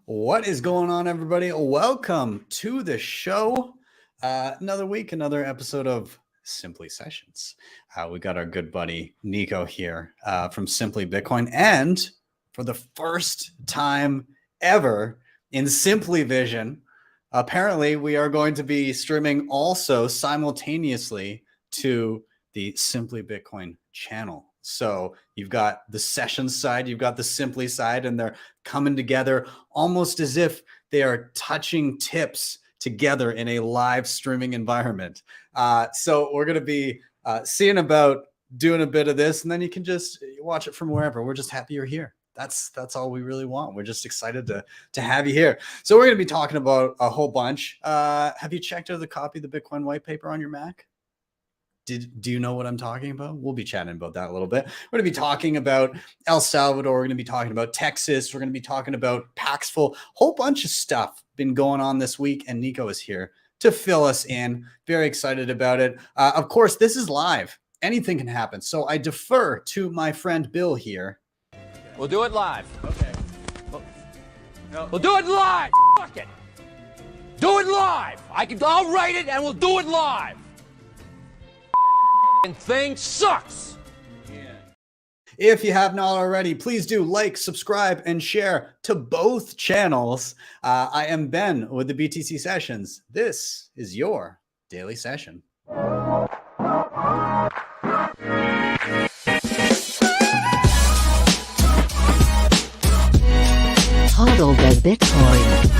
What is going on, everybody? Welcome to the show. Another week, another episode of Simply Sessions. We got our good buddy Nico here from Simply Bitcoin. And for the first time ever in Simply Vision, apparently we are going to be streaming also simultaneously to the Simply Bitcoin channel. So you've got the sessions side, you've got the Simply side, and they're coming together almost as if they are touching tips together in a live streaming environment. So we're going to be seeing about doing a bit of this, and then you can just watch it from wherever. We're just happy you're here. That's all we really want. We're just excited to have you here. So we're going to be talking about a whole bunch. Have you checked out the copy of the Bitcoin white paper on your Mac? Do you know what I'm talking about? We'll be chatting about that a little bit. We're going to be talking about El Salvador. We're going to be talking about Texas. We're going to be talking about Paxful. Whole bunch of stuff been going on this week, and Nico is here to fill us in. Very excited about it. Of course, this is live. Anything can happen. So I defer to my friend Bill here. We'll do it live. Okay. We'll do it live. Fuck it. Do it live. I'll write it and we'll do it live. Thing sucks. Yeah. If you have not already, please do like, subscribe, and share to both channels. I am Ben with the BTC Sessions. This is your daily session. HODL the Bitcoin.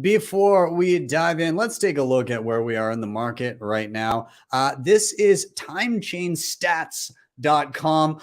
Before we dive in, let's take a look at where we are in the market right now. This is timechainstats.com.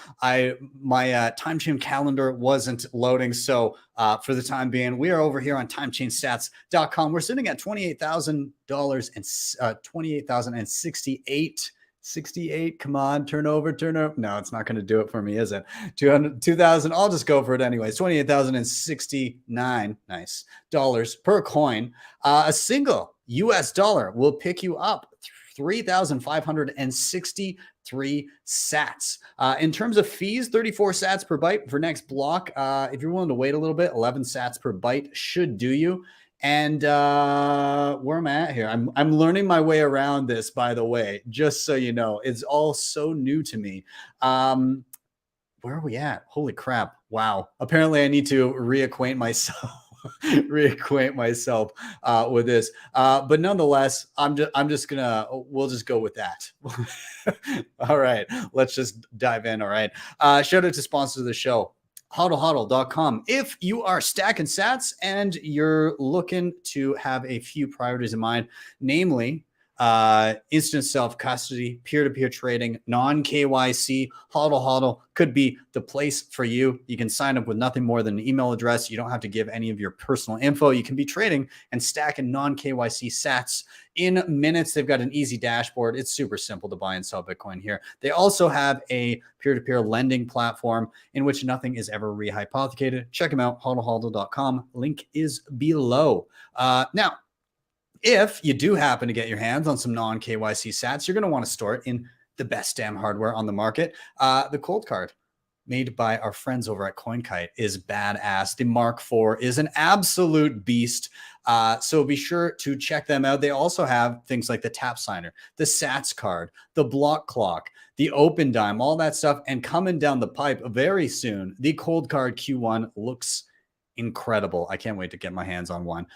My time chain calendar wasn't loading, so for the time being, we are over here on timechainstats.com. We're sitting at $28,000 and $28,068. 68. Come on, turn over. No, it's not going to do it for me, is it? 2,000. I'll just go for it anyways. 28,069. Nice dollars per coin. A single US dollar will pick you up 3,563 sats. In terms of fees, 34 sats per byte for next block. If you're willing to wait a little bit, 11 sats per byte should do you. And where am I at here? I'm learning my way around this, by the way, just so you know. It's all so new to me. Where are we at? Holy crap. Wow. Apparently I need to reacquaint myself with this. But nonetheless, we'll just go with that. All right. Let's just dive in. All right. Shout out to sponsors of the show. HodlHodl.com. If you are stacking sats and you're looking to have a few priorities in mind, namely instant self-custody, peer-to-peer trading, non-KYC, HodlHodl could be the place for you. You can sign up with nothing more than an email address. You don't have to give any of your personal info. You can be trading and stacking non-KYC sats in minutes. They've got an easy dashboard. It's super simple to buy and sell Bitcoin here. They also have a peer-to-peer lending platform in which nothing is ever rehypothecated. Check them out, HodlHodl.com. Link is below. Now, if you do happen to get your hands on some non-KYC sats, you're going to want to store it in the best damn hardware on the market. The cold card made by our friends over at CoinKite is badass. The Mark IV is an absolute beast. So be sure to check them out. They also have things like the Tap Signer, the Sats card, the Block Clock, the Open Dime, all that stuff. And coming down the pipe very soon, the Cold Card Q1 looks incredible. I can't wait to get my hands on one.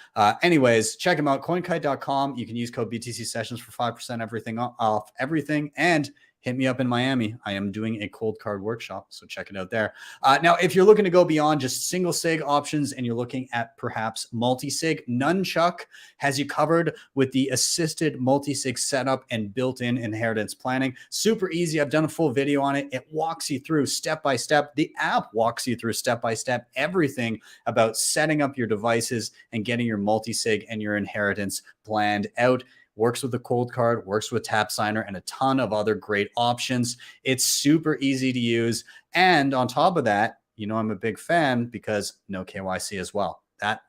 Anyways, check them out, coinkite.com. You can use code BTC Sessions for 5% everything off everything. And hit me up in Miami. I am doing a cold card workshop, so check it out there. Now, if you're looking to go beyond just single sig options and you're looking at perhaps multi-sig, Nunchuk has you covered with the assisted multi-sig setup and built-in inheritance planning. Super easy. I've done a full video on it. It walks you through step by step. The app walks you through step by step everything about setting up your devices and getting your multi-sig and your inheritance planned out. Works with the cold card, works with Tap Signer, and a ton of other great options. It's super easy to use. And on top of that, you know I'm a big fan because no KYC as well. That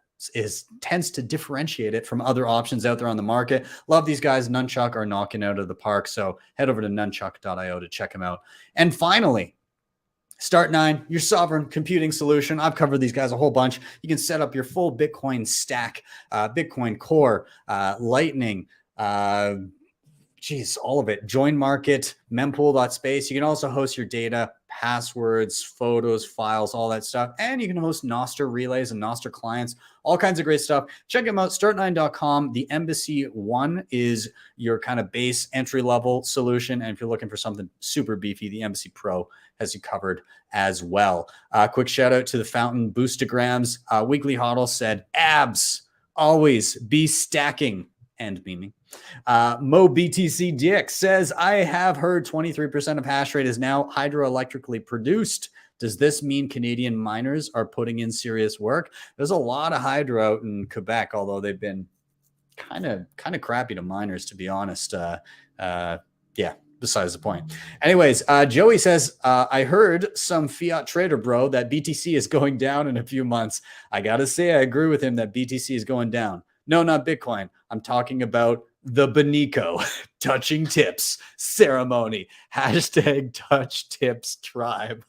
tends to differentiate it from other options out there on the market. Love these guys. Nunchuk are knocking out of the park. So head over to nunchuk.io to check them out. And finally, Start9, your sovereign computing solution. I've covered these guys a whole bunch. You can set up your full Bitcoin stack, Bitcoin Core, Lightning, all of it. Join market, mempool.space. You can also host your data, passwords, photos, files, all that stuff. And you can host Nostr relays and Nostr clients, all kinds of great stuff. Check them out, start9.com. The Embassy One is your kind of base entry-level solution. And if you're looking for something super beefy, the Embassy Pro has you covered as well. Quick shout out to the Fountain Boostograms. Weekly HODL said, abs, always be stacking and memeing. Mo BTC Dick says, I have heard 23% of hash rate is now hydroelectrically produced. Does this mean Canadian miners are putting in serious work? There's a lot of hydro out in Quebec, although they've been kind of crappy to miners, to be honest. Besides the point. Anyways, Joey says, I heard some fiat trader bro that BTC is going down in a few months. I gotta say, I agree with him that BTC is going down. No, not Bitcoin. I'm talking about the Benico touching tips ceremony. Hashtag touch tips tribe.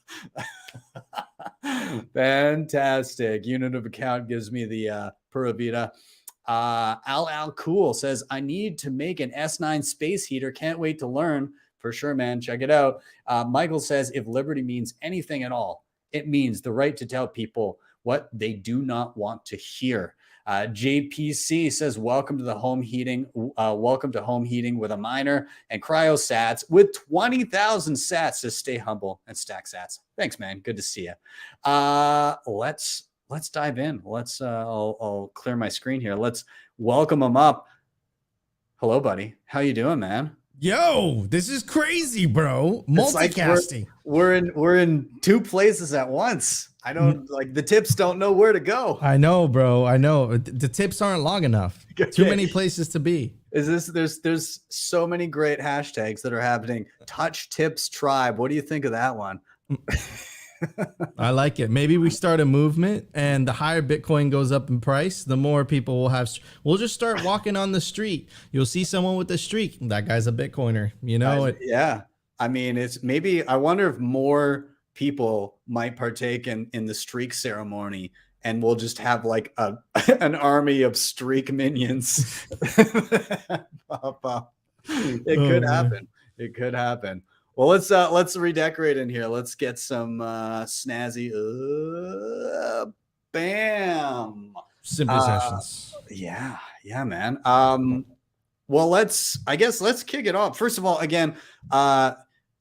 Fantastic. Unit of account gives me the Pura Vida. Al Cool says, I need to make an S9 space heater. Can't wait to learn. For sure, man. Check it out. Michael says, if liberty means anything at all, it means the right to tell people what they do not want to hear. JPC says, welcome to the home heating. Welcome to home heating with a miner and cryo sats with 20,000 sats to stay humble and stack sats. Thanks, man. Good to see you. Let's dive in. I'll clear my screen here. Let's welcome him up. Hello, buddy. How you doing, man? Yo, this is crazy, bro. Multicasting. Like we're in two places at once. I don't like the tips don't know where to go. I know, bro. I know. The tips aren't long enough. Okay. Too many places to be. There's so many great hashtags that are happening. Touch tips tribe. What do you think of that one? I like it. Maybe we start a movement, and the higher Bitcoin goes up in price, the more people will have. We'll just start walking on the street. You'll see someone with a streak. That guy's a Bitcoiner. You know it. Yeah. I mean, it's maybe. I wonder if more people might partake in the streak ceremony, and we'll just have like an army of streak minions pop up. It could happen. It could happen. Well, let's redecorate in here. Let's get some snazzy. Bam. Simple sessions. Yeah, man. Well, let's kick it off. First of all, again,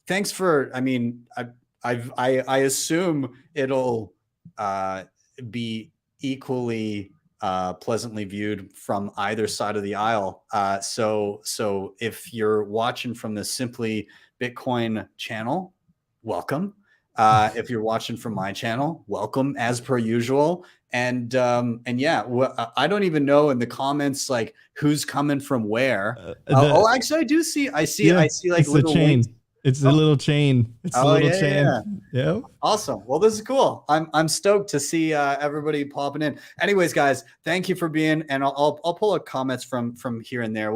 thanks for. I mean, I assume it'll be equally pleasantly viewed from either side of the aisle. So if you're watching from the Simply Bitcoin channel, welcome. If you're watching from my channel, welcome as per usual. And yeah, I don't even know in the comments like who's coming from where. Actually, I see like little chain. links. It's a little chain. It's a little chain. Yeah. Awesome. Well, this is cool. I'm stoked to see everybody popping in. Anyways, guys, thank you for being. And I'll pull up comments from here and there.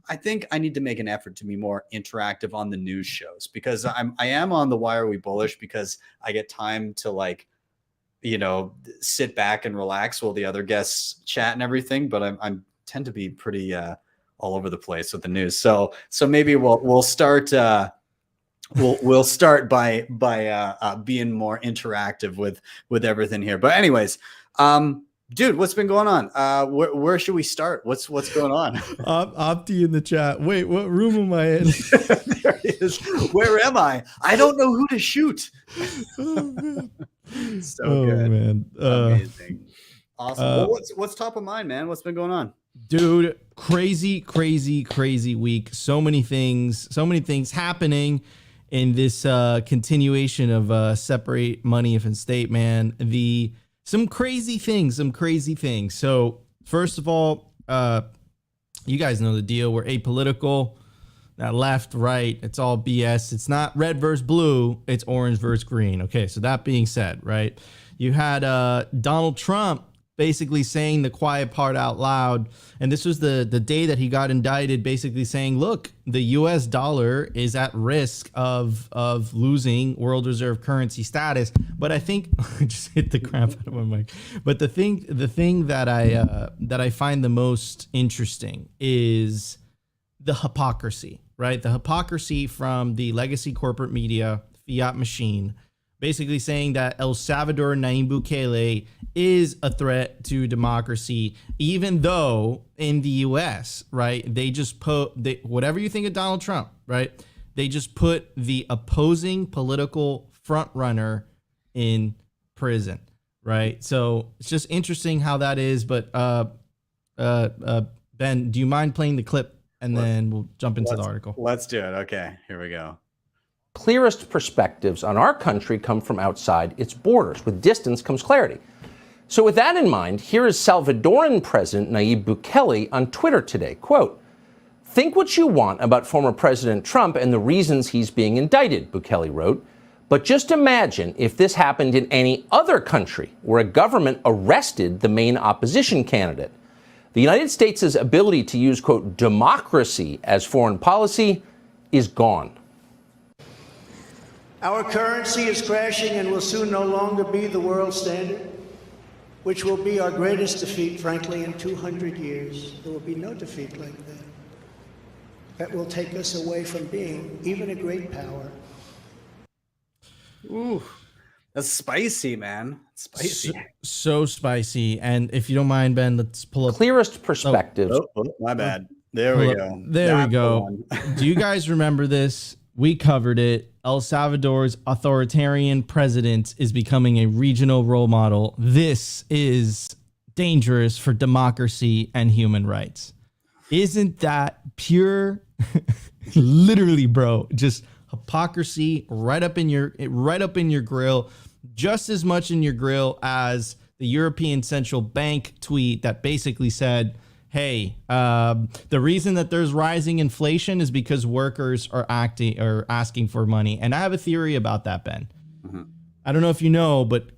I think I need to make an effort to be more interactive on the news shows because I am on the Why Are We Bullish because I get time to sit back and relax while the other guests chat and everything. But I tend to be pretty all over the place with the news. So maybe we'll start. We'll start by being more interactive with everything here. But anyways, dude, what's been going on? Where should we start? What's going on? Opti in the chat. Wait, what room am I in? There he is. Where am I? I don't know who to shoot. Oh, So good, man. Amazing, awesome. Well, what's top of mind, man? What's been going on, dude? Crazy week. So many things happening in this continuation of separate money and state, man. Some crazy things. So first of all, you guys know the deal. We're apolitical, not left, right. It's all BS. It's not red versus blue. It's orange versus green. Okay, so that being said, right, you had Donald Trump basically saying the quiet part out loud. And this was the day that he got indicted, basically saying, look, the US dollar is at risk of losing world reserve currency status. But I think I just hit the crap out of my mic. But the thing that I find the most interesting is the hypocrisy, right? The hypocrisy from the legacy corporate media, fiat machine, basically saying that El Salvador Nayib Bukele is a threat to democracy, even though in the US, right, they just put, whatever you think of Donald Trump, right, they just put the opposing political front runner in prison, right? So it's just interesting how that is. But Ben, do you mind playing the clip and then we'll jump into the article? Let's do it. Okay, here we go. Clearest perspectives on our country come from outside its borders. With distance comes clarity. So with that in mind, here is Salvadoran President Nayib Bukele on Twitter today. Quote, "Think what you want about former President Trump and the reasons he's being indicted," Bukele wrote. "But just imagine if this happened in any other country where a government arrested the main opposition candidate. The United States' ability to use, quote, democracy as foreign policy is gone." Our currency is crashing and will soon no longer be the world standard, which will be our greatest defeat, frankly, in 200 years. There will be no defeat like that. That will take us away from being even a great power. Ooh, that's spicy, man. Spicy. So spicy. And if you don't mind, Ben, let's pull up. Clearest perspectives. Oh, my bad. There we go. There we That's go. the one. Do you guys remember this? We covered it. El Salvador's authoritarian president is becoming a regional role model. This is dangerous for democracy and human rights. Isn't that pure, literally, bro, just hypocrisy right up in your grill, just as much in your grill as the European Central Bank tweet that basically said, hey, the reason that there's rising inflation is because workers are asking for money. And I have a theory about that, Ben. Mm-hmm. I don't know if you know, but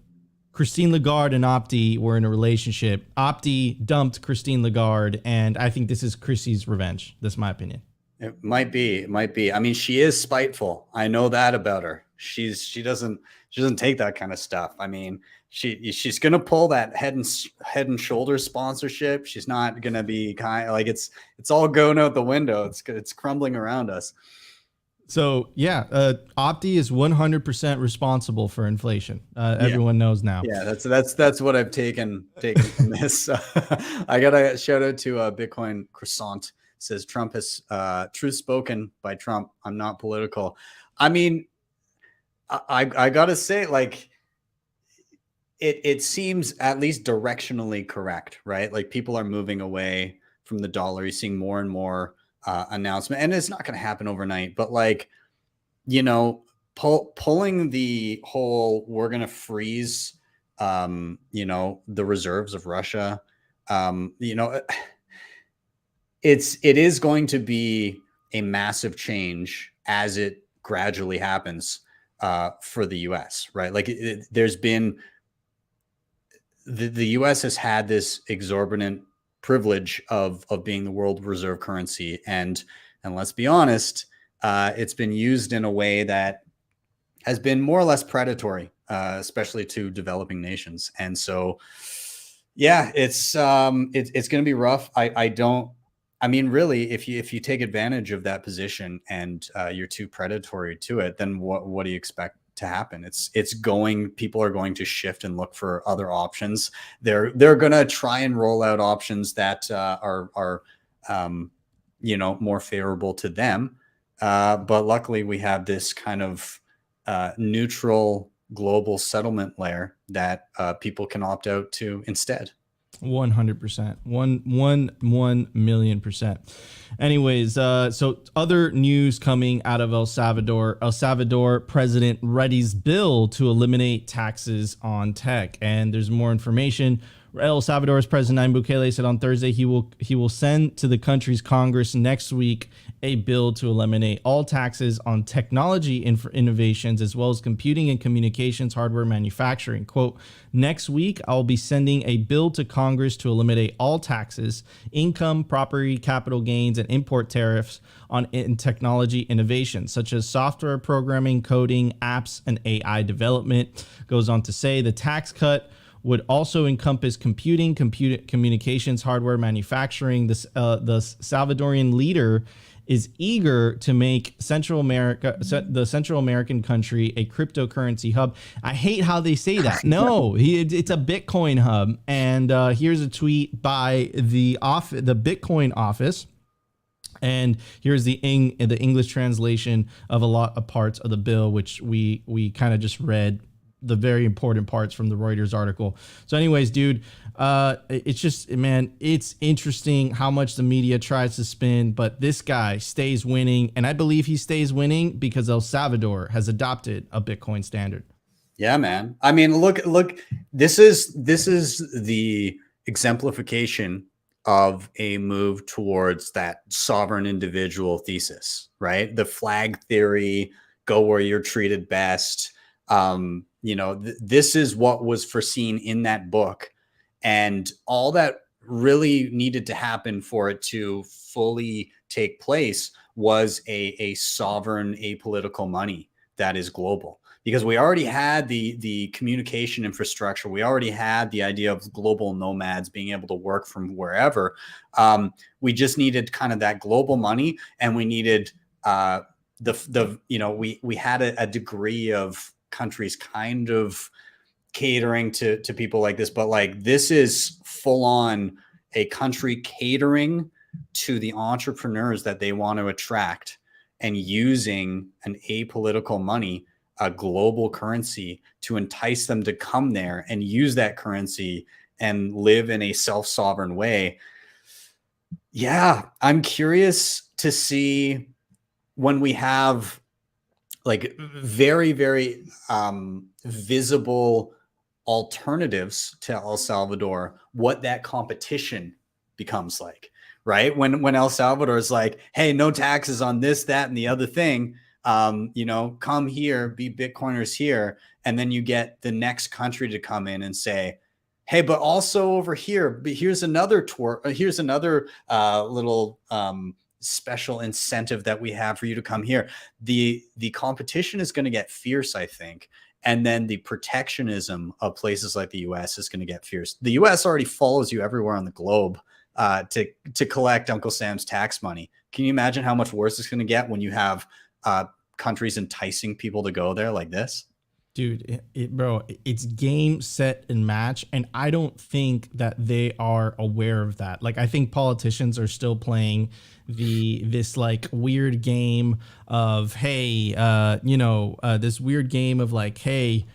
Christine Lagarde and Opti were in a relationship. Opti dumped Christine Lagarde, and I think this is Chrissy's revenge. That's my opinion. It might be. It might be. I mean, she is spiteful. I know that about her. She doesn't take that kind of stuff. I mean, she's gonna pull that head and shoulders sponsorship. She's not gonna be kind like it's all going out the window. It's crumbling around us. So yeah, Opti is 100% responsible for inflation. Everyone knows now. Yeah, that's what I've taken from this. I got a shout out to Bitcoin Croissant. Says Trump has truth spoken by Trump. I'm not political. I mean, I gotta say, like, it seems at least directionally correct, right? Like people are moving away from the dollar. You're seeing more and more announcement, and it's not going to happen overnight. But like, you know, pulling the whole we're going to freeze, you know, the reserves of Russia. You know, it is going to be a massive change as it gradually happens for the U.S. Right? Like there's been. The U.S. has had this exorbitant privilege of being the world reserve currency, and let's be honest, it's been used in a way that has been more or less predatory, especially to developing nations. And so, yeah, it's going to be rough. I mean, really, if you take advantage of that position and you're too predatory to it, then what do you expect to happen? People are going to shift and look for other options. They're going to try and roll out options that are you know, more favorable to them. But luckily we have this kind of neutral global settlement layer that people can opt out to instead. 100%. 1,000,000%. Anyways, so other news coming out of El Salvador. El Salvador president readies bill to eliminate taxes on tech. And there's more information. El Salvador's president Nayib Bukele said on Thursday he will send to the country's Congress next week a bill to eliminate all taxes on technology innovations, as well as computing and communications hardware manufacturing. Quote, next week, I'll be sending a bill to Congress to eliminate all taxes, income, property, capital gains, and import tariffs on technology innovations, such as software programming, coding, apps, and AI development. Goes on to say the tax cut would also encompass computing, communications, hardware manufacturing. The Salvadorian leader is eager to make the Central American country a cryptocurrency hub. I hate how they say that. No, it's a Bitcoin hub. And here's a tweet by the Bitcoin office. And here's the English translation of a lot of parts of the bill, which we kind of just read the very important parts from the Reuters article. So anyways, dude, it's just, man, it's interesting how much the media tries to spin, but this guy stays winning. And I believe he stays winning because El Salvador has adopted a Bitcoin standard. Yeah, man. I mean, look, this is the exemplification of a move towards that sovereign individual thesis, right? The flag theory, go where you're treated best. This is what was foreseen in that book, and all that really needed to happen for it to fully take place was a sovereign apolitical money that is global, because we already had the communication infrastructure. We already had the idea of global nomads being able to work from wherever. We just needed kind of that global money, and we needed we had a degree of countries kind of catering to people like this, but like this is full on a country catering to the entrepreneurs that they want to attract and using an apolitical money, a global currency, to entice them to come there and use that currency and live in a self-sovereign way. Yeah, I'm curious to see when we have like very, very visible alternatives to El Salvador, what that competition becomes like, right? When El Salvador is like, hey, no taxes on this, that, and the other thing, come here, be Bitcoiners here. And then you get the next country to come in and say, hey, but also over here, but here's another little special incentive that we have for you to come here. The competition is going to get fierce, I think. And then the protectionism of places like the US is going to get fierce. The US already follows you everywhere on the globe to collect Uncle Sam's tax money. Can you imagine how much worse it's going to get when you have countries enticing people to go there like this? Dude, bro, it's game, set, and match. And I don't think that they are aware of that. Like, I think politicians are still playing this like weird game of, hey, this weird game of like, hey,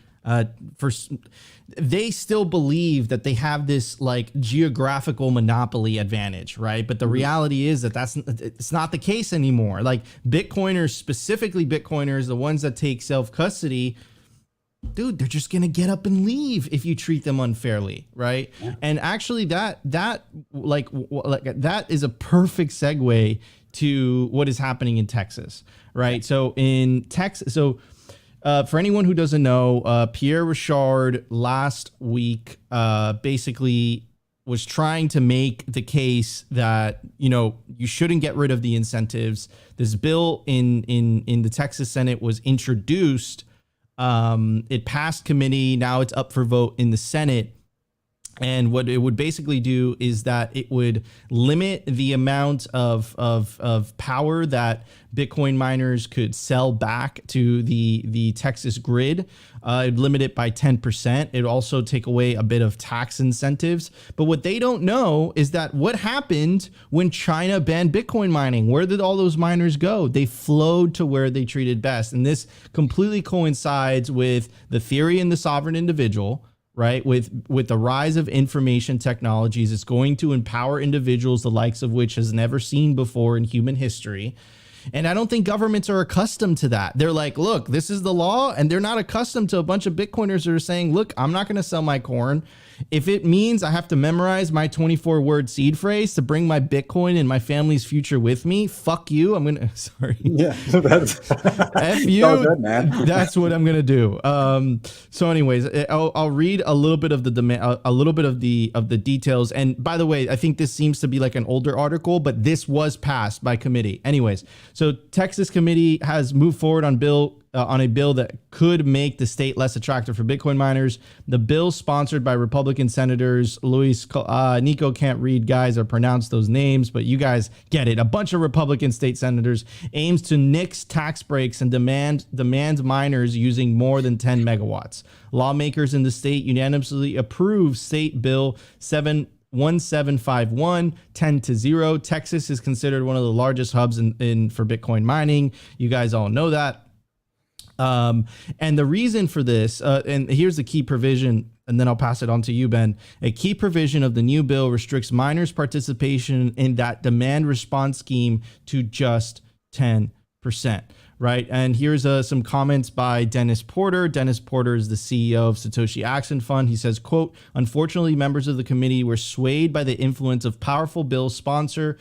they still believe that they have this like geographical monopoly advantage, right? But the reality is that it's not the case anymore. Like Bitcoiners, specifically Bitcoiners, the ones that take self-custody, dude, they're just going to get up and leave if you treat them unfairly, right? Yeah. And actually that is a perfect segue to what is happening in Texas, right? So in Texas, for anyone who doesn't know, Pierre Richard last week basically was trying to make the case that, you shouldn't get rid of the incentives. This bill in the Texas Senate was introduced. It passed committee. Now it's up for vote in the Senate. And what it would basically do is that it would limit the amount of power that Bitcoin miners could sell back to the Texas grid. It'd limit it by 10%. It'd also take away a bit of tax incentives. But what they don't know is that what happened when China banned Bitcoin mining? Where did all those miners go? They flowed to where they treated best. And this completely coincides with the theory in the sovereign individual, right? With the rise of information technologies, it's going to empower individuals, the likes of which has never seen before in human history. And I don't think governments are accustomed to that. They're like, look, this is the law. And they're not accustomed to a bunch of Bitcoiners that are saying, look, I'm not going to sell my corn. If it means I have to memorize my 24-word seed phrase to bring my Bitcoin and my family's future with me, fuck you. I'm going to, sorry. Yeah, that's F you. all good, man. That's what I'm going to do. So anyways, I'll read a little bit of the demand, a little bit of the details. And by the way, I think this seems to be like an older article, but this was passed by committee. Anyways, so Texas committee has moved forward on a bill that could make the state less attractive for Bitcoin miners. The bill, sponsored by Republican senators Nico can't read, guys, or pronounce those names, but you guys get it. A bunch of Republican state senators aims to nix tax breaks and demands miners using more than 10 megawatts. Lawmakers in the state unanimously approved State Bill 1751 10-0. Texas is considered one of the largest hubs in for Bitcoin mining. You guys all know that. And the reason for this, and here's the key provision, and then I'll pass it on to you, Ben. A key provision of the new bill restricts miners' participation in that demand response scheme to just 10%, right? And here's some comments by Dennis Porter. Dennis Porter is the CEO of Satoshi Action Fund. He says, quote, unfortunately, members of the committee were swayed by the influence of powerful bill sponsor.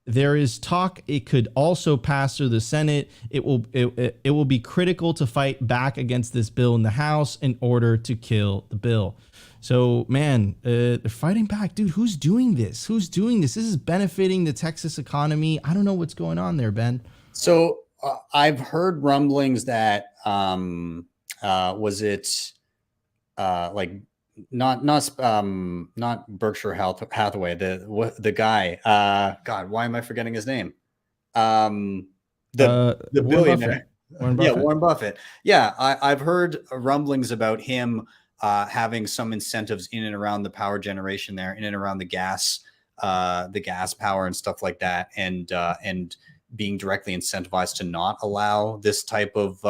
There is talk it could also pass through the Senate. It will be critical to fight back against this bill in the House in order to kill the bill. So, man, they're fighting back. Dude, who's doing this? Who's doing this? This is benefiting the Texas economy. I don't know what's going on there, Ben. So I've heard rumblings that was it like not Berkshire Hathaway, the guy, God, why am I forgetting his name? The billionaire. Warren Buffett. Yeah, Warren Buffett. Yeah, I've heard rumblings about him having some incentives in and around the power generation there, in and around the gas power and stuff like that, and being directly incentivized to not allow this type of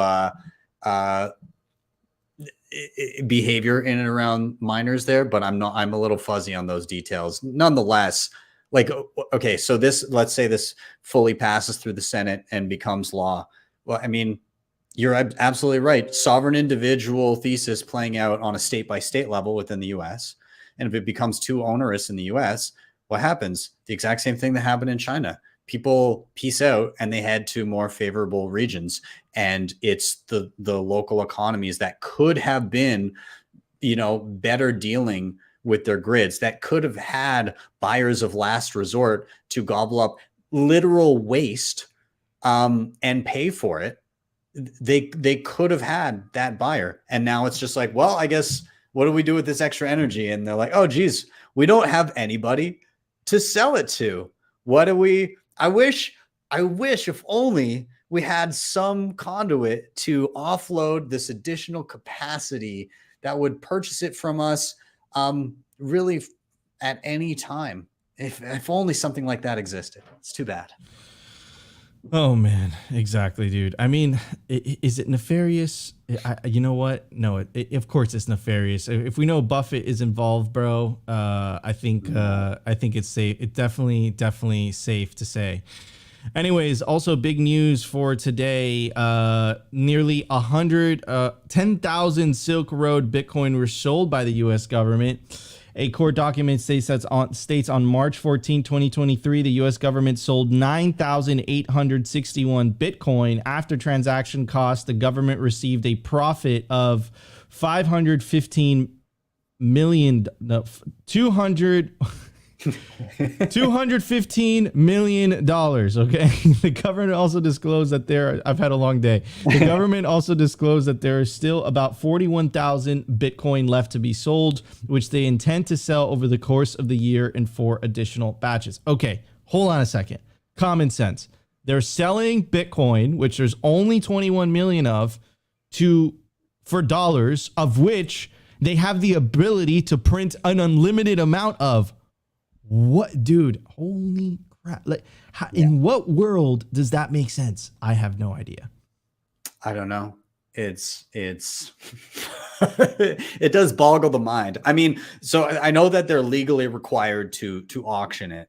behavior in and around miners there. But I'm a little fuzzy on those details. Nonetheless, like, okay, so let's say this fully passes through the Senate and becomes law. Well, I mean, you're absolutely right. Sovereign individual thesis playing out on a state by state level within the US. And if it becomes too onerous in the US, what happens? The exact same thing that happened in China. People peace out and they head to more favorable regions. And it's the local economies that could have been, better dealing with their grids, that could have had buyers of last resort to gobble up literal waste and pay for it. They could have had that buyer. And now it's just like, well, I guess, what do we do with this extra energy? And they're like, oh, geez, we don't have anybody to sell it to. What do we? I wish if only we had some conduit to offload this additional capacity that would purchase it from us really at any time. If only something like that existed. It's too bad. Oh, man. Exactly, dude. I mean, is it nefarious? You know what? No, of course it's nefarious. If we know Buffett is involved, bro, I think it's safe. It's definitely safe to say. Anyways, also big news for today. Nearly 10,000 Silk Road Bitcoin were sold by the U.S. government. A court document states on March 14, 2023, the U.S. government sold 9,861 Bitcoin. After transaction costs, the government received a profit of $215 million. Okay. The government also disclosed that I've had a long day. The government also disclosed that there is still about 41,000 Bitcoin left to be sold, which they intend to sell over the course of the year in 4 additional batches. Okay. Hold on a second. Common sense. They're selling Bitcoin, which there's only 21 million of, for dollars, of which they have the ability to print an unlimited amount of. What, dude? Holy crap. Like, in what world does that make sense? I have no idea. I don't know. It's it does boggle the mind. I mean, so I know that they're legally required to auction it.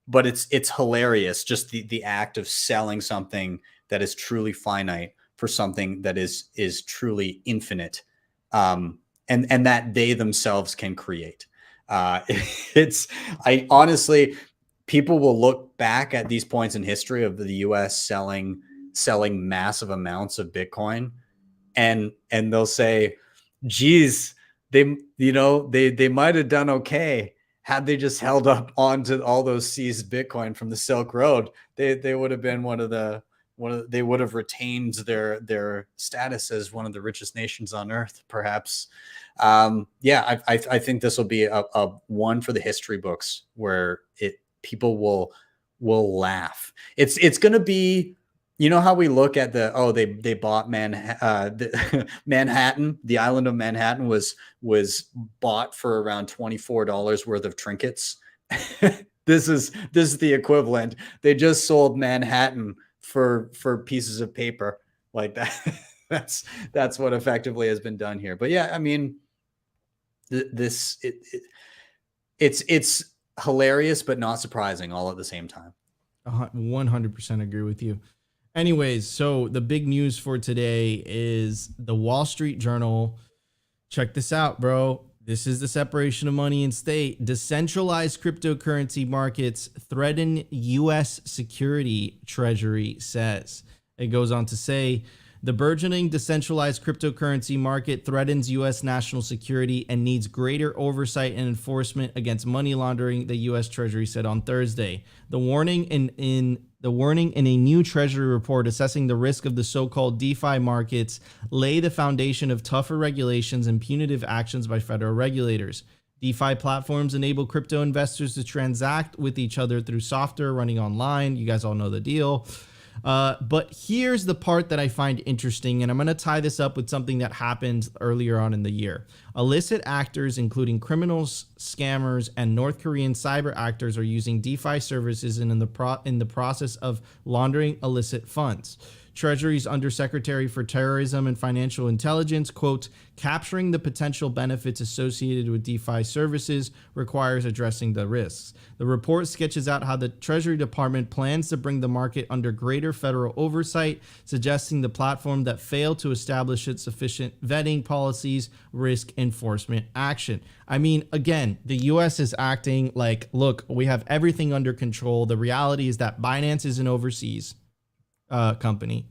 but it's hilarious, just the act of selling something that is truly finite for something that is truly infinite, and that they themselves can create. I honestly, people will look back at these points in history of the US selling massive amounts of Bitcoin, and they'll say, geez, they might have done okay had they just held up onto all those seized Bitcoin from the Silk Road. They would have been they would have retained their status as one of the richest nations on earth, perhaps. I think this will be a one for the history books where people will laugh. It's going to be, you know how we look at they bought Manhattan, the island of Manhattan was bought for around $24 worth of trinkets. This is the equivalent. They just sold Manhattan for pieces of paper like that. That's what effectively has been done here. But yeah, I mean, it's hilarious but not surprising all at the same time. 100% agree with you. Anyways, so the big news for today is the Wall Street Journal. Check this out, bro. This is the separation of money and state. Decentralized cryptocurrency markets threaten U.S. security, Treasury says. It goes on to say, the burgeoning decentralized cryptocurrency market threatens U.S. national security and needs greater oversight and enforcement against money laundering, the U.S. Treasury said on Thursday. The warning in a new Treasury report assessing the risk of the so-called DeFi markets lay the foundation of tougher regulations and punitive actions by federal regulators. DeFi platforms enable crypto investors to transact with each other through software running online. You guys all know the deal. But here's the part that I find interesting, and I'm going to tie this up with something that happened earlier on in the year. Illicit actors, including criminals, scammers, and North Korean cyber actors, are using DeFi services in the process of laundering illicit funds. Treasury's Undersecretary for Terrorism and Financial Intelligence, quote, capturing the potential benefits associated with DeFi services requires addressing the risks. The report sketches out how the Treasury Department plans to bring the market under greater federal oversight, suggesting the platform that failed to establish its sufficient vetting policies, risk enforcement action. I mean, again, the U.S. is acting like, look, we have everything under control. The reality is that Binance is an overseas company.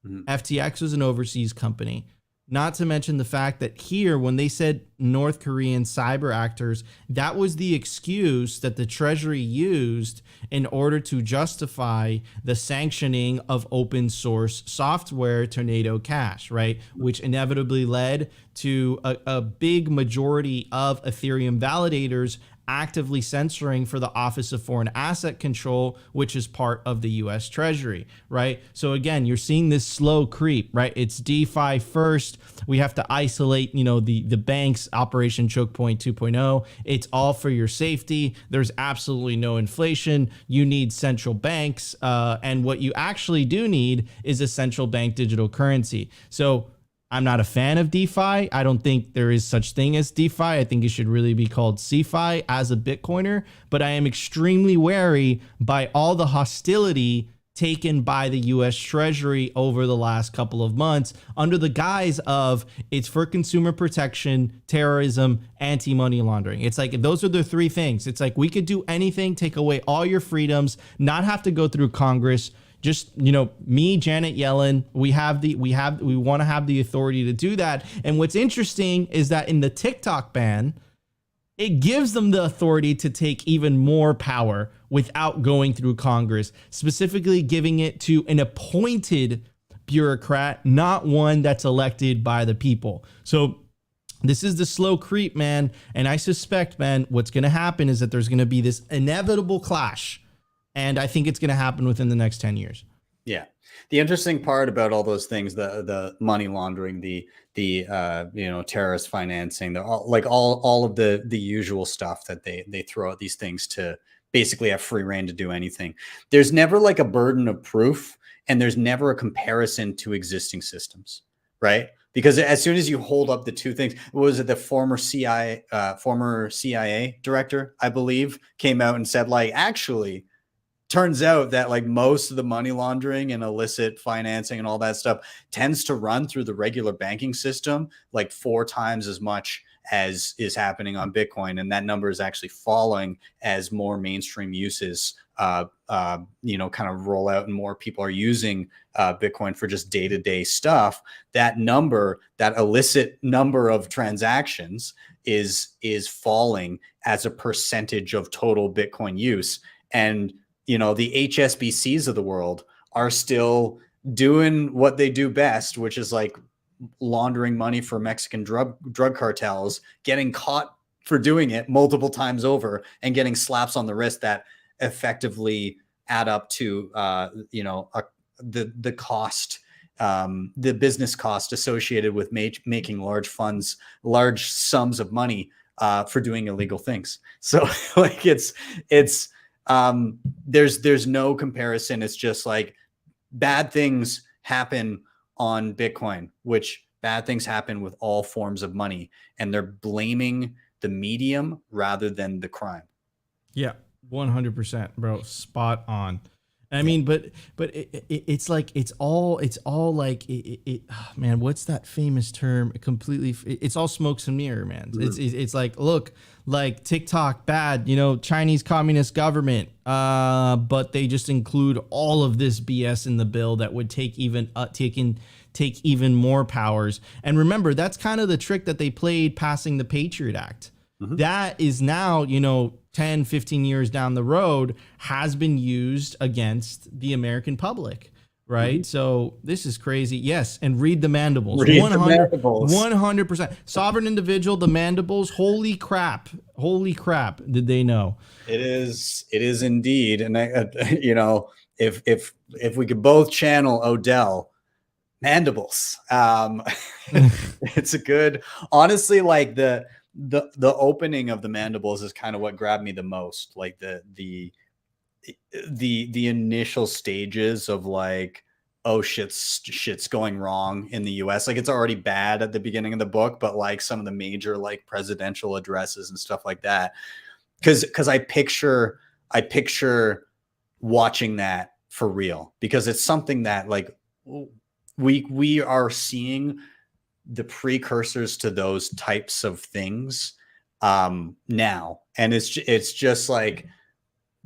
FTX was an overseas company. Not to mention the fact that here, when they said North Korean cyber actors, that was the excuse that the Treasury used in order to justify the sanctioning of open source software, Tornado Cash, right? Which inevitably led to a big majority of Ethereum validators actively censoring for the Office of Foreign Asset Control, which is part of the U.S. Treasury, right? So again, you're seeing this slow creep, right? It's DeFi first. We have to isolate, the banks, Operation Choke Point 2.0. It's all for your safety. There's absolutely no inflation. You need central banks. And what you actually do need is a central bank digital currency. So I'm not a fan of DeFi. I don't think there is such thing as DeFi. I think it should really be called CeFi as a Bitcoiner. But I am extremely wary by all the hostility taken by the U.S. Treasury over the last couple of months under the guise of it's for consumer protection, terrorism, anti-money laundering. It's like, those are the three things. It's like, we could do anything, take away all your freedoms, not have to go through Congress. Just, me, Janet Yellen, we want to have the authority to do that. And what's interesting is that in the TikTok ban, it gives them the authority to take even more power without going through Congress, specifically giving it to an appointed bureaucrat, not one that's elected by the people. So this is the slow creep, man. And I suspect, man, what's going to happen is that there's going to be this inevitable clash. And I think it's going to happen within the next 10 years. Yeah. The interesting part about all those things, the money laundering, the terrorist financing, all of the usual stuff that they throw at these things to basically have free reign to do anything. There's never like a burden of proof, and there's never a comparison to existing systems, right? Because as soon as you hold up the two things, what was it? The former CIA director, I believe, came out and said, like, actually, turns out that like most of the money laundering and illicit financing and all that stuff tends to run through the regular banking system like 4 times as much as is happening on Bitcoin. And that number is actually falling as more mainstream uses, kind of roll out and more people are using Bitcoin for just day-to-day stuff. That number, that illicit number of transactions is falling as a percentage of total Bitcoin use. And, the HSBCs of the world are still doing what they do best, which is like laundering money for Mexican drug cartels, getting caught for doing it multiple times over and getting slaps on the wrist that effectively add up to, the cost, the business cost associated with making large sums of money for doing illegal things. So like there's no comparison. It's just like bad things happen on Bitcoin, which bad things happen with all forms of money, and they're blaming the medium rather than the crime. Yeah, 100%, bro. Spot on. I mean, but it's like it's all like man. What's that famous term? It's all smokes and mirror, man. It's like, look, like TikTok bad, Chinese Communist government, but they just include all of this BS in the bill that would take even more powers. And remember, that's kind of the trick that they played passing the Patriot Act. Mm-hmm. That is now, 10, 15 years down the road has been used against the American public, right? Mm-hmm. So this is crazy. Yes, and read the mandibles. 100%. Sovereign individual, the mandibles, holy crap. Did they know? It is indeed. And if we could both channel Odell, mandibles. It's a good, honestly, like the opening of the mandibles is kind of what grabbed me the most. Like the initial stages of like, oh shit's going wrong in the US. Like it's already bad at the beginning of the book, but like some of the major like presidential addresses and stuff like that. Cause I picture watching that for real, because it's something that like we are seeing the precursors to those types of things now. And it's just like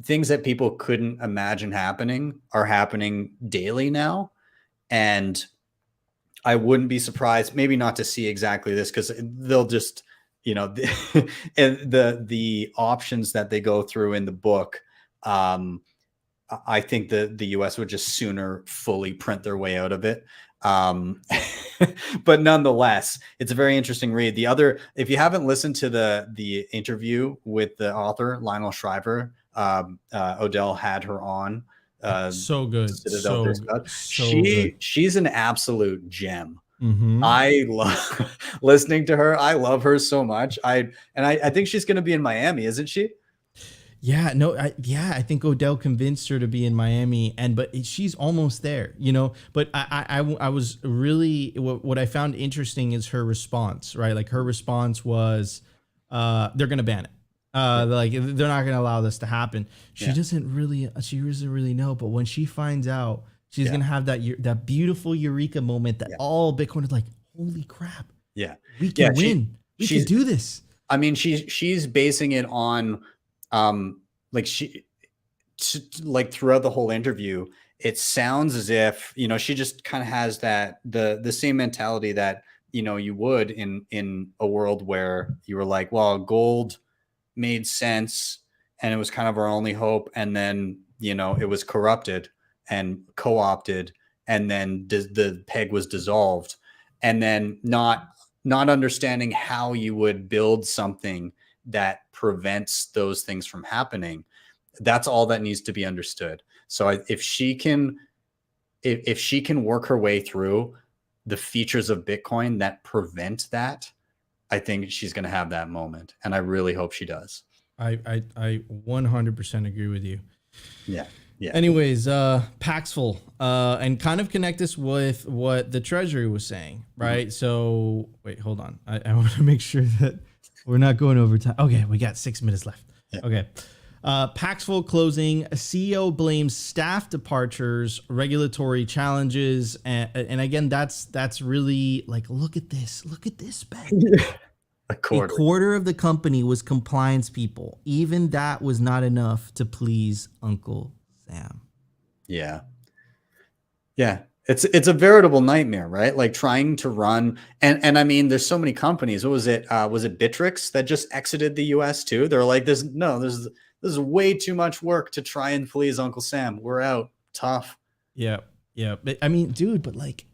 things that people couldn't imagine happening are happening daily now. And I wouldn't be surprised, maybe not to see exactly this, because they'll just, the options that they go through in the book, I think the US would just sooner fully print their way out of it. But nonetheless, it's a very interesting read. If you haven't listened to the interview with the author, Lionel Shriver, Odell had her on. So good. She's an absolute gem. Mm-hmm. I love listening to her. I love her so much. I think she's going to be in Miami, isn't she? Yeah, no, I think Odell convinced her to be in Miami, but she's almost there, But I was really, what I found interesting is her response, right? Like her response was, they're gonna ban it. Like they're not gonna allow this to happen. She doesn't really know, but when she finds out, she's gonna have that beautiful eureka moment that all Bitcoin is like, holy crap, we can win, we can do this. I mean, she's basing it on. Like throughout the whole interview, it sounds as if, she just kind of has that, the same mentality that, you would in a world where you were like, well, gold made sense and it was kind of our only hope. And then, it was corrupted and co-opted, and then the peg was dissolved, and then not understanding how you would build something that prevents those things from happening. That's all that needs to be understood. So if she can work her way through the features of Bitcoin that prevent that, I think she's going to have that moment. And I really hope she does. I 100% agree with you. Yeah. Anyways, Paxful, and kind of connect this with what the Treasury was saying, right? Mm-hmm. So wait, hold on. I want to make sure that we're not going over time. Okay, we got 6 minutes left. Yeah. Okay. Paxful closing. CEO blames staff departures, regulatory challenges, and again, that's really like, look at this, Ben. A quarter of the company was compliance people. Even that was not enough to please Uncle Sam. Yeah. It's a veritable nightmare, right? Like trying to run and I mean, there's so many companies. What was it? Was it Bittrex that just exited the US too? They're like, this is way too much work to try and please Uncle Sam. We're out. Tough. Yeah. But, I mean, dude, but like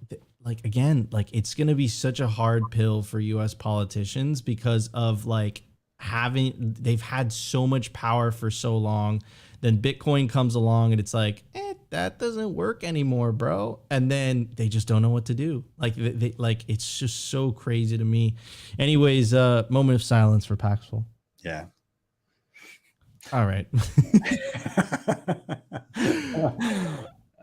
again, like it's gonna be such a hard pill for US politicians because of like they've had so much power for so long. Then Bitcoin comes along and it's like, that doesn't work anymore, bro. And then they just don't know what to do. Like like it's just so crazy to me. Anyways, moment of silence for Paxful. Yeah. All right.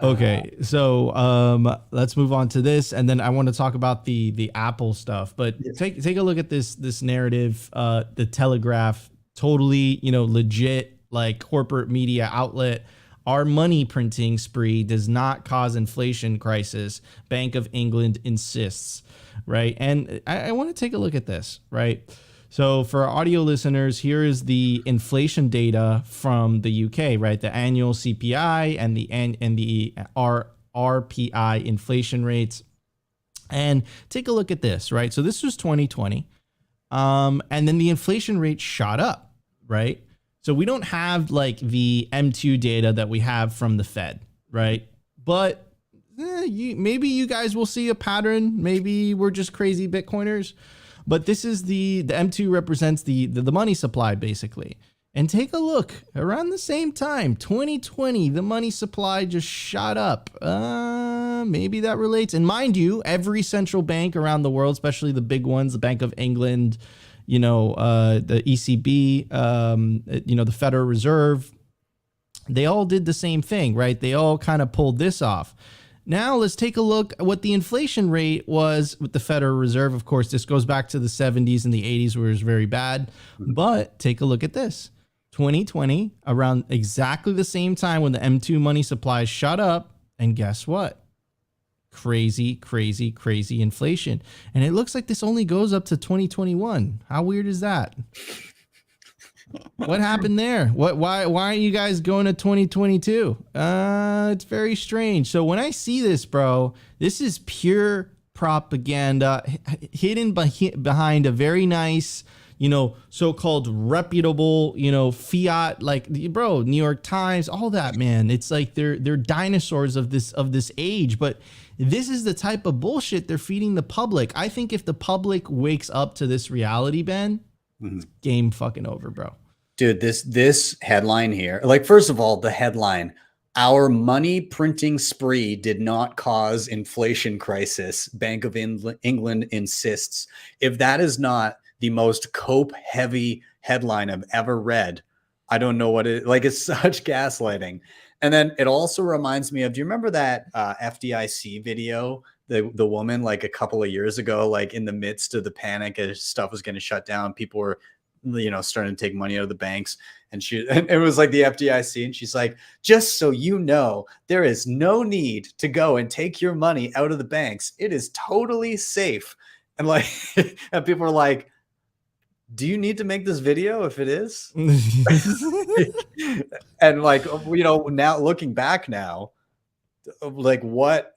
Okay, so let's move on to this, and then I want to talk about the Apple stuff. But take a look at this narrative. The Telegraph, totally, legit, like corporate media outlet. Our money printing spree does not cause inflation crisis. Bank of England insists, right? And I want to take a look at this, right? So for our audio listeners, here is the inflation data from the UK, right? The annual CPI and the RPI inflation rates. And take a look at this, right? So this was 2020. And then the inflation rate shot up, right? So we don't have like the M2 data that we have from the Fed, right? But maybe you guys will see a pattern. Maybe we're just crazy Bitcoiners. But this is the M2 represents the money supply, basically. And take a look. Around the same time, 2020, the money supply just shot up. Maybe that relates. And mind you, every central bank around the world, especially the big ones, the Bank of England, the ECB, the Federal Reserve, they all did the same thing, right? They all kind of pulled this off. Now let's take a look at what the inflation rate was with the Federal Reserve. Of course, this goes back to the 70s and the 80s where it was very bad. But take a look at this. 2020, around exactly the same time when the M2 money supply shot up. And guess what? Crazy inflation. And it looks like this only goes up to 2021. How weird is that? What happened there? Why aren't you guys going to 2022? It's very strange. So when I see this, bro, this is pure propaganda hidden behind a very nice, so-called reputable, fiat, like, bro, New York Times, all that, man. It's like they're dinosaurs of this age, but this is the type of bullshit they're feeding the public. I think if the public wakes up to this reality, Ben, it's game fucking over, bro. Dude, this headline here, like, first of all, the headline, our money printing spree did not cause inflation crisis. Bank of England insists. If that is not the most cope heavy headline I've ever read, I don't know what it, like, it's such gaslighting. And then it also reminds me of, do you remember that FDIC video? The woman, like a couple of years ago, like in the midst of the panic as stuff was going to shut down, people were, starting to take money out of the banks. And it was like the FDIC. And she's like, just so you know, there is no need to go and take your money out of the banks. It is totally safe. And like, and people are like, do you need to make this video if it is? And like, now looking back now, like what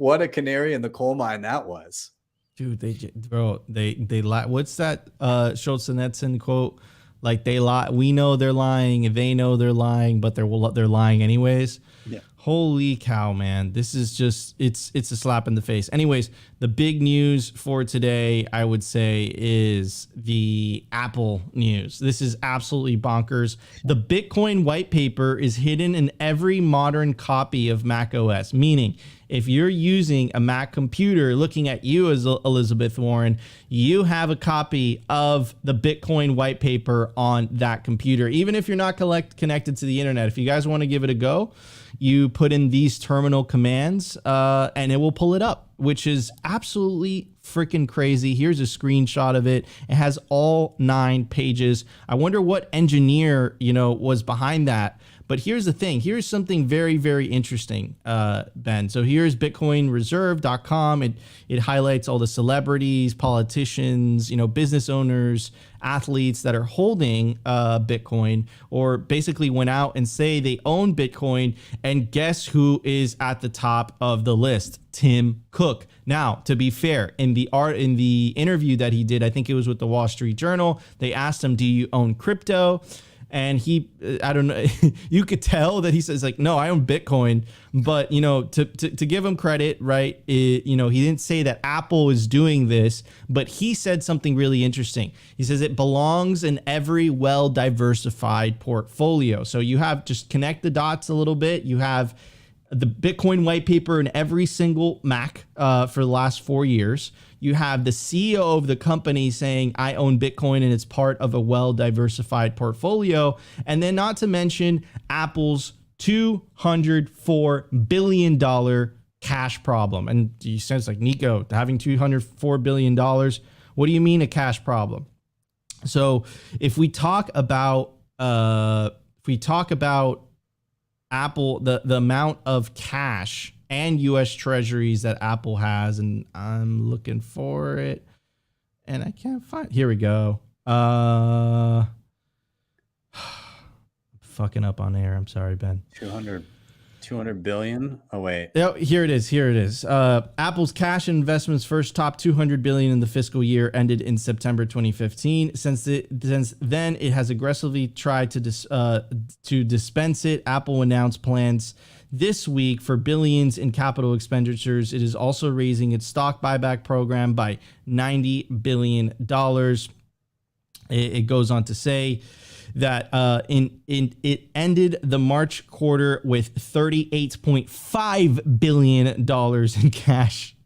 a canary in the coal mine that was. Dude, they lie. What's that Schultz and Edson quote? Like, they lie. We know they're lying. They know they're lying, but they're lying anyways. Yeah. Holy cow, man. This is just, it's a slap in the face. Anyways, the big news for today, I would say, is the Apple news. This is absolutely bonkers. The Bitcoin white paper is hidden in every modern copy of Mac OS, meaning if you're using a Mac computer, looking at you as Elizabeth Warren, you have a copy of the Bitcoin white paper on that computer. Even if you're not connected to the internet, if you guys want to give it a go, you put in these terminal commands and it will pull it up, which is absolutely freaking crazy. Here's a screenshot of it. It has all 9 pages. I wonder what engineer, was behind that. But here's the thing. Here's something very, very interesting, Ben. So here's BitcoinReserve.com. It highlights all the celebrities, politicians, business owners, athletes that are holding Bitcoin, or basically went out and say they own Bitcoin. And guess who is at the top of the list? Tim Cook. Now, to be fair, in the interview that he did, I think it was with the Wall Street Journal, they asked him, "Do you own crypto?" And he, I don't know, you could tell that he says like, "No, I own Bitcoin." But, to give him credit, right, he didn't say that Apple is doing this, but he said something really interesting. He says it belongs in every well-diversified portfolio. So you have, just connect the dots a little bit. You have the Bitcoin white paper in every single Mac for the last 4 years. You have the CEO of the company saying, "I own Bitcoin and it's part of a well-diversified portfolio." And then not to mention Apple's $204 billion cash problem. And you sense like, Nico, having $204 billion, what do you mean a cash problem? So if we talk about Apple, the amount of cash and U.S. Treasuries that Apple has, and I'm looking for it, and I can't find. Here we go. Fucking up on air. I'm sorry, Ben. 200 billion. Oh wait. Oh, here it is. Apple's cash and investments first topped 200 billion in the fiscal year ended in September 2015. Since then, it has aggressively tried to dispense it. Apple announced plans this week for billions in capital expenditures. It is also raising its stock buyback program by $90 billion. It goes on to say that it ended the March quarter with $38.5 billion in cash.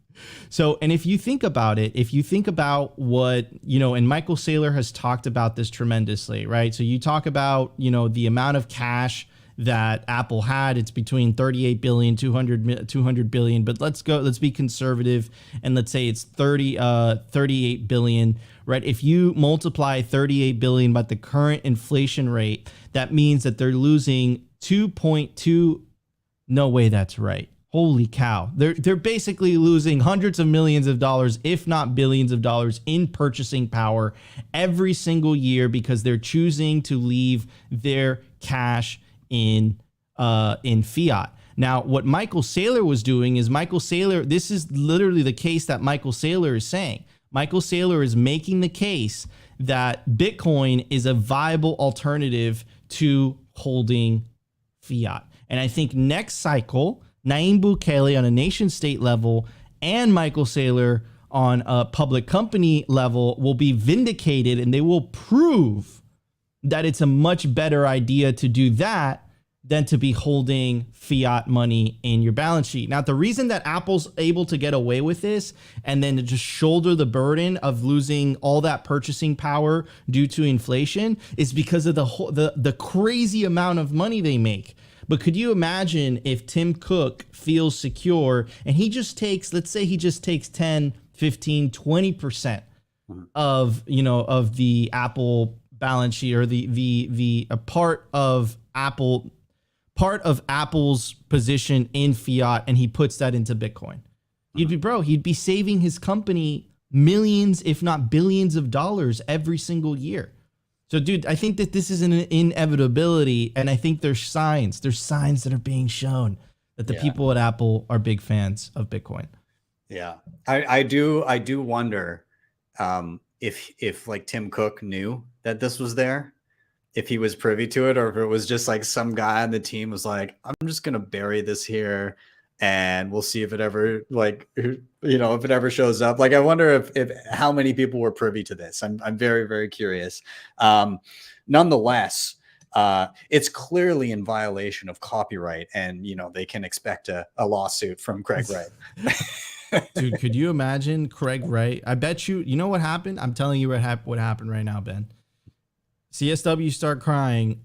So, and if you think about it, if you think about what, and Michael Saylor has talked about this tremendously, right? So you talk about, the amount of cash that Apple had, it's between 38 billion, 200 billion, but let's be conservative and let's say it's 38 billion, right? If you multiply 38 billion by the current inflation rate, that means that they're losing 2.2. No way that's right. Holy cow. They're basically losing hundreds of millions of dollars, if not billions of dollars, in purchasing power every single year because they're choosing to leave their cash in fiat. Now, what Michael Saylor was doing is this is literally the case that Michael Saylor is saying. Michael Saylor is making the case that Bitcoin is a viable alternative to holding fiat. And I think next cycle, Nayib Bukele on a nation state level and Michael Saylor on a public company level will be vindicated, and they will prove that it's a much better idea to do that than to be holding fiat money in your balance sheet. Now, the reason that Apple's able to get away with this and then to just shoulder the burden of losing all that purchasing power due to inflation is because of the crazy amount of money they make. But could you imagine if Tim Cook feels secure and he just takes, let's say he just takes 10, 15, 20% of, of the Apple balance sheet, or the part of Apple's position in fiat, and he puts that into Bitcoin. He'd be saving his company millions, if not billions of dollars every single year. So, dude, I think that this is an inevitability, and I think there's signs that are being shown that the people at Apple are big fans of Bitcoin. Yeah, I do wonder if like Tim Cook knew that this was there, if he was privy to it, or if it was just like some guy on the team was like, "I'm just gonna bury this here, and we'll see if it ever if it ever shows up." Like, I wonder if how many people were privy to this. I'm very, very curious. Nonetheless, it's clearly in violation of copyright, and they can expect a lawsuit from Craig Wright. Dude, could you imagine Craig Wright? I bet you know what happened? I'm telling you what happened right now, Ben. CSW started crying,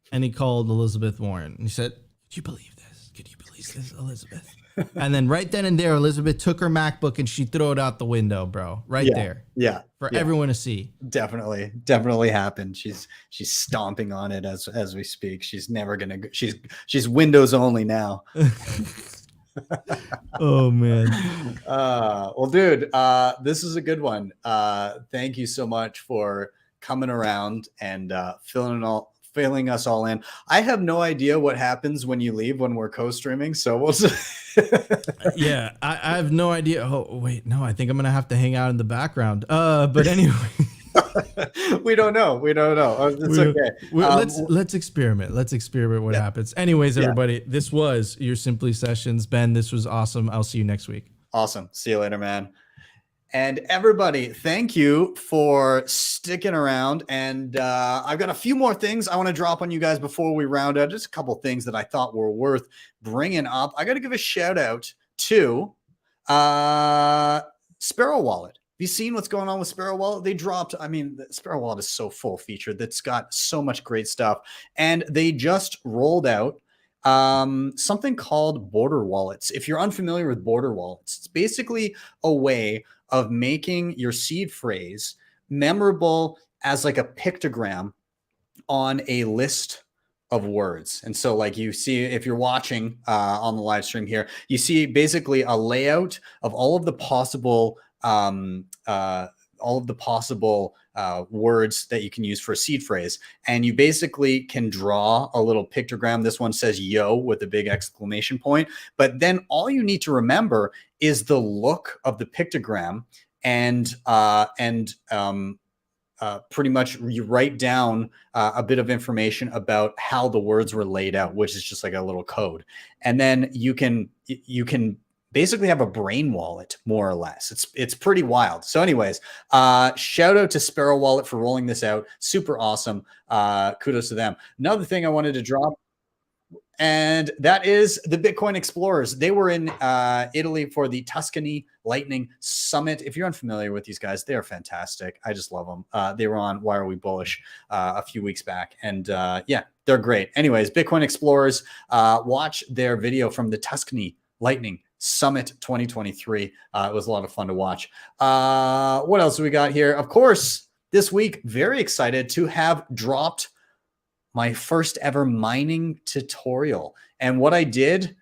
and he called Elizabeth Warren. And he said, "Could you believe this? Could you believe this, Elizabeth? And then right then and there, Elizabeth took her MacBook and she threw it out the window, bro. Right there. Yeah. For everyone to see. Definitely happened. She's stomping on it as we speak. She's never gonna go. She's Windows only now. Oh man. Well, dude, this is a good one. Thank you so much for coming around and filling us all in. I have no idea what happens when you leave when we're co-streaming, so we'll Yeah, I have no idea. Oh wait, no, I think I'm gonna have to hang out in the background. But anyway. we don't know. It's okay. Let's experiment. Let's experiment what happens. Anyways, everybody, this was your Simply Sessions. Ben, this was awesome. I'll see you next week. Awesome. See you later, man. And everybody, thank you for sticking around. And I've got a few more things I want to drop on you guys before we round out. Just a couple things that I thought were worth bringing up. I got to give a shout out to Sparrow Wallet. Have you seen what's going on with Sparrow Wallet? They dropped, the Sparrow Wallet is so full featured. That's got so much great stuff. And they just rolled out something called border wallets. If you're unfamiliar with border wallets, it's basically a way of making your seed phrase memorable as like a pictogram on a list of words. And so like you see, if you're watching on the live stream here, you see basically a layout of all of the possible words that you can use for a seed phrase. And you basically can draw a little pictogram. This one says yo with a big exclamation point. But then all you need to remember is the look of the pictogram and pretty much you write down a bit of information about how the words were laid out, which is just like a little code. And then you can basically have a brain wallet, more or less. It's pretty wild. So anyways, shout out to Sparrow Wallet for rolling this out. Super awesome. Kudos to them. Another thing I wanted to drop, and that is the Bitcoin Explorers. They were in Italy for the Tuscany Lightning Summit. If you're unfamiliar with these guys, they are fantastic. I just love them. They were on Why Are We Bullish a few weeks back. And yeah, they're great. Anyways, Bitcoin Explorers, watch their video from the Tuscany Lightning Summit 2023. It was a lot of fun to watch. What else do we got here? Of course, this week, very excited to have dropped my first ever mining tutorial. And what I did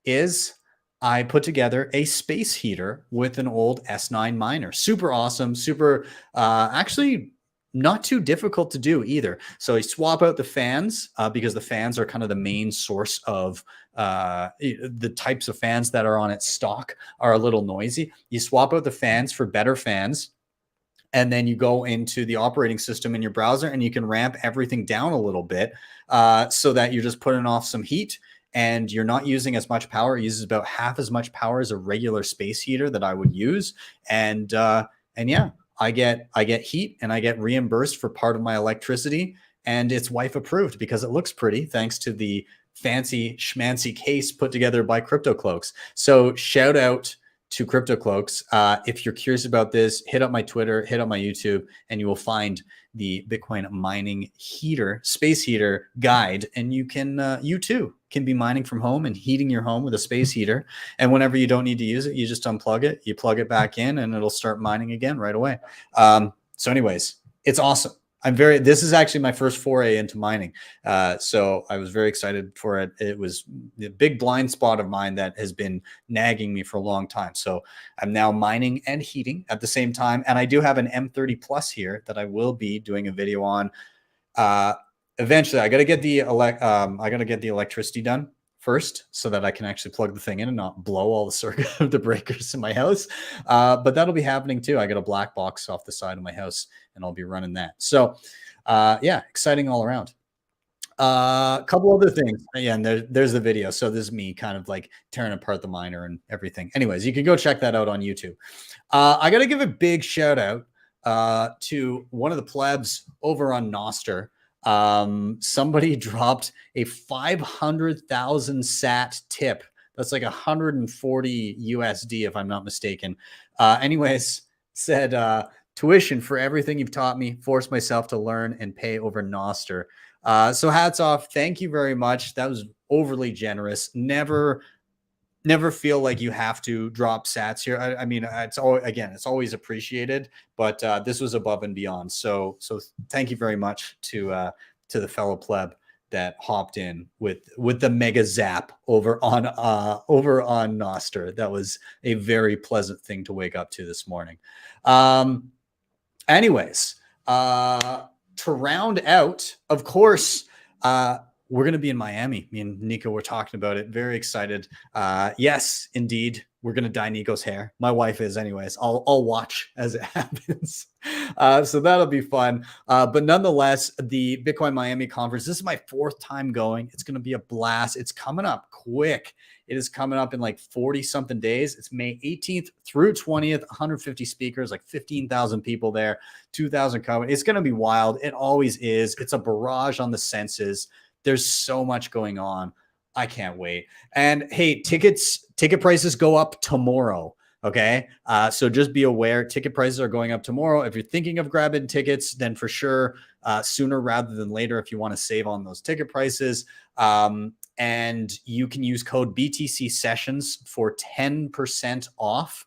is I put together a space heater with an old S9 miner. Super awesome, super, actually not too difficult to do either. So you swap out the fans because the fans are kind of the main source of the types of fans that are on its stock are a little noisy. You swap out the fans for better fans. And then you go into the operating system in your browser and you can ramp everything down a little bit so that you're just putting off some heat and you're not using as much power. It uses about half as much power as a regular space heater that I would use. And yeah, I get heat and I get reimbursed for part of my electricity, and it's wife approved because it looks pretty thanks to the fancy schmancy case put together by CryptoCloaks. So shout out to CryptoCloaks. If you're curious about this, hit up my Twitter, hit up my YouTube, and you will find the Bitcoin mining heater, space heater guide. And you can, you too can be mining from home and heating your home with a space heater. And whenever you don't need to use it, you just unplug it, you plug it back in, and it'll start mining again right away. So anyways, it's awesome. This is actually my first foray into mining. So I was very excited for it. It was a big blind spot of mine that has been nagging me for a long time. So I'm now mining and heating at the same time. And I do have an M30 Plus here that I will be doing a video on. Eventually I got to get the electricity done first so that I can actually plug the thing in and not blow all the circuit of the breakers in my house. But that'll be happening too. I got a black box off the side of my house and I'll be running that. So yeah, exciting all around. A couple other things. Yeah, and there's the video. So this is me kind of like tearing apart the miner and everything. Anyways, you can go check that out on YouTube. I got to give a big shout out to one of the plebs over on Nostr. Somebody dropped a 500,000 sat tip. That's like 140 USD if I'm not mistaken. Anyways, said tuition for everything you've taught me, forced myself to learn and pay over Nostr. So hats off. Thank you very much. That was overly generous. Never never feel like you have to drop sats here. I mean, it's always appreciated, but this was above and beyond. So thank you very much to the fellow pleb that hopped in with the mega zap over on Noster. That was a very pleasant thing to wake up to this morning. Anyways, to round out, of course, we're going to be in Miami. Me and Nico were talking about it. Very excited. Yes, indeed. We're going to dye Nico's hair. My wife is anyways. I'll watch as it happens. So that'll be fun. But nonetheless, the Bitcoin Miami conference, this is my 4th time going. It's going to be a blast. It's coming up quick. It is coming up in like 40 something days. It's May 18th through 20th, 150 speakers, like 15,000 people there, 2,000 coming. It's going to be wild. It always is. It's a barrage on the senses. There's so much going on. I can't wait. And hey, ticket prices go up tomorrow. Okay. So just be aware, ticket prices are going up tomorrow. If you're thinking of grabbing tickets, then for sure, sooner rather than later, if you want to save on those ticket prices. And you can use code BTC Sessions for 10% off.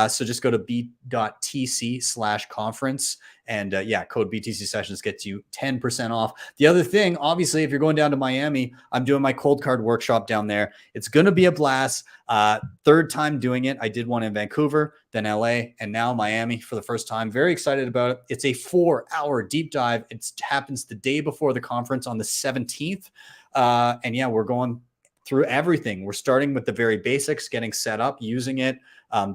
So just go to b.tc/conference. And code BTC Sessions gets you 10% off. The other thing, obviously, if you're going down to Miami, I'm doing my cold card workshop down there. It's going to be a blast. 3rd time doing it. I did one in Vancouver, then LA, and now Miami for the first time. Very excited about it. It's a 4-hour deep dive. It happens the day before the conference on the 17th. And yeah, we're going through everything. We're starting with the very basics, getting set up, using it,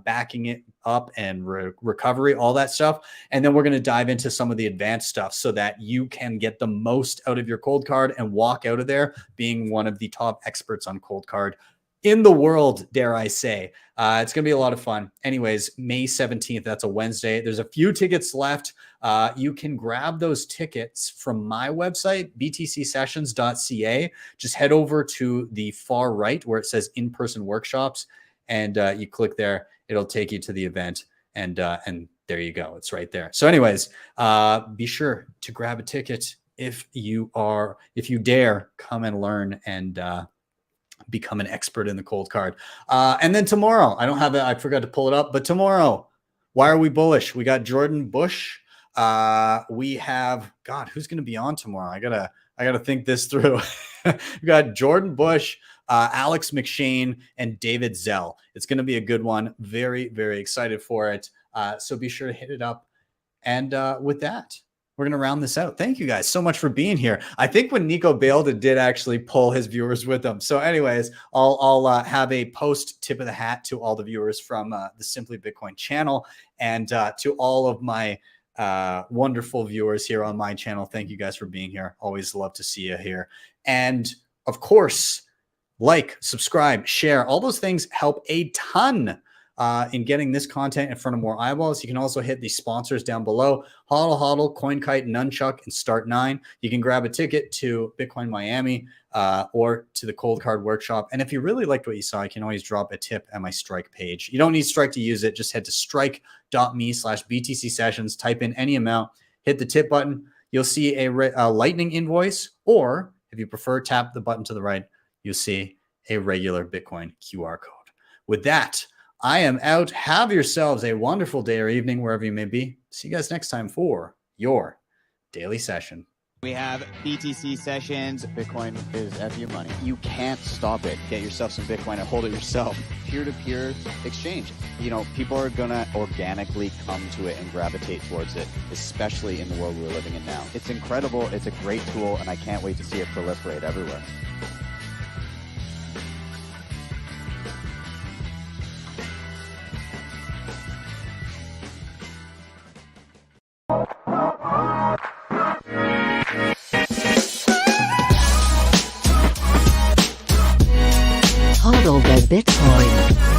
backing it up, and recovery, all that stuff. And then we're going to dive into some of the advanced stuff so that you can get the most out of your cold card and walk out of there being one of the top experts on cold card in the world, dare I say. It's going to be a lot of fun. Anyways, May 17th, that's a Wednesday. There's a few tickets left. You can grab those tickets from my website, btcsessions.ca. Just head over to the far right where it says in-person workshops, and you click there. It'll take you to the event, and there you go. It's right there. So anyways, be sure to grab a ticket if you dare come and learn and become an expert in the cold card. And then tomorrow, I forgot to pull it up, but tomorrow, why are we bullish? We got Jordan Bush. We have, God, who's going to be on tomorrow? I gotta think this through. We got Jordan Bush, Alex McShane, and David Zell. It's going to be a good one. Very, very excited for it. So be sure to hit it up. And with that, we're going to round this out. Thank you guys so much for being here. I think when Nico bailed, it did actually pull his viewers with him. So anyways, I'll have a post tip of the hat to all the viewers from the Simply Bitcoin channel, and to all of my wonderful viewers here on my channel. Thank you guys for being here. Always love to see you here. And of course, like, subscribe, share, all those things help a ton in getting this content in front of more eyeballs. You can also hit the sponsors down below: HodlHodl, CoinKite, Nunchuk, and Start9. You can grab a ticket to Bitcoin Miami or to the Cold Card Workshop. And if you really liked what you saw, you can always drop a tip at my Strike page. You don't need Strike to use it. Just head to strike.me/BTC Sessions, type in any amount, hit the tip button. You'll see a Lightning invoice, or if you prefer, tap the button to the right. You'll see a regular Bitcoin QR code. With that, I am out. Have yourselves a wonderful day or evening, wherever you may be. See you guys next time for your daily session. We have BTC Sessions. Bitcoin is FU money. You can't stop it. Get yourself some Bitcoin and hold it yourself. Peer-to-peer exchange. You know, people are going to organically come to it and gravitate towards it, especially in the world we're living in now. It's incredible. It's a great tool, and I can't wait to see it proliferate everywhere. HODL the Bitcoin.